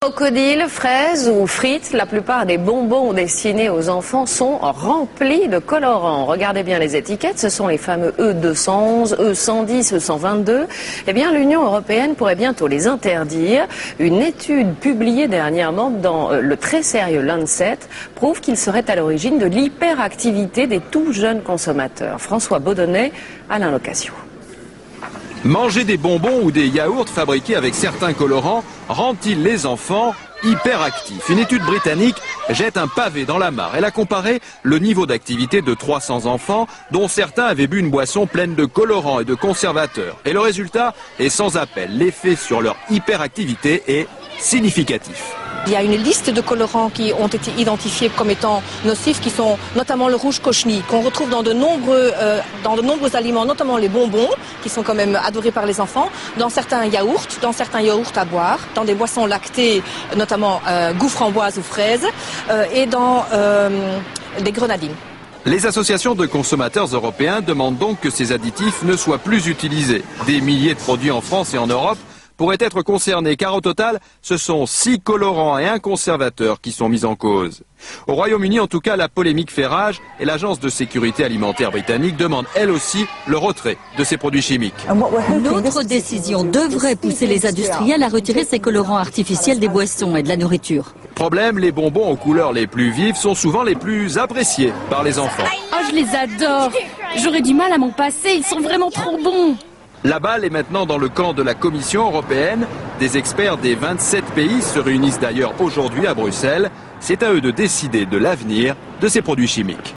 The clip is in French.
Crocodile, fraises ou frites, la plupart des bonbons destinés aux enfants sont remplis de colorants. Regardez bien les étiquettes, ce sont les fameux E211, E110, E122. Eh bien, l'Union européenne pourrait bientôt les interdire. Une étude publiée dernièrement dans le très sérieux Lancet prouve qu'ils seraient à l'origine de l'hyperactivité des tout jeunes consommateurs. François Baudonnet, Alain Locasio. Manger des bonbons ou des yaourts fabriqués avec certains colorants rend-il les enfants hyperactifs? Une étude britannique jette un pavé dans la mare. Elle a comparé le niveau d'activité de 300 enfants, dont certains avaient bu une boisson pleine de colorants et de conservateurs. Et le résultat est sans appel. L'effet sur leur hyperactivité est significatif. Il y a une liste de colorants qui ont été identifiés comme étant nocifs, qui sont notamment le rouge cochenille, qu'on retrouve dans de nombreux aliments, notamment les bonbons, qui sont quand même adorés par les enfants, dans certains yaourts à boire, dans des boissons lactées, notamment goût framboise ou fraise, et dans des grenadines. Les associations de consommateurs européens demandent donc que ces additifs ne soient plus utilisés. Des milliers de produits en France et en Europe pourraient être concernés, car au total, ce sont 6 colorants et un conservateur qui sont mis en cause. Au Royaume-Uni, en tout cas, la polémique fait rage et l'agence de sécurité alimentaire britannique demande elle aussi le retrait de ces produits chimiques. Notre décision devrait pousser les industriels à retirer ces colorants artificiels des boissons et de la nourriture. Problème, les bonbons aux couleurs les plus vives sont souvent les plus appréciés par les enfants. Oh, je les adore. J'aurais du mal à m'en passer, ils sont vraiment trop bons. La balle est maintenant dans le camp de la Commission européenne. Des experts des 27 pays se réunissent d'ailleurs aujourd'hui à Bruxelles. C'est à eux de décider de l'avenir de ces produits chimiques.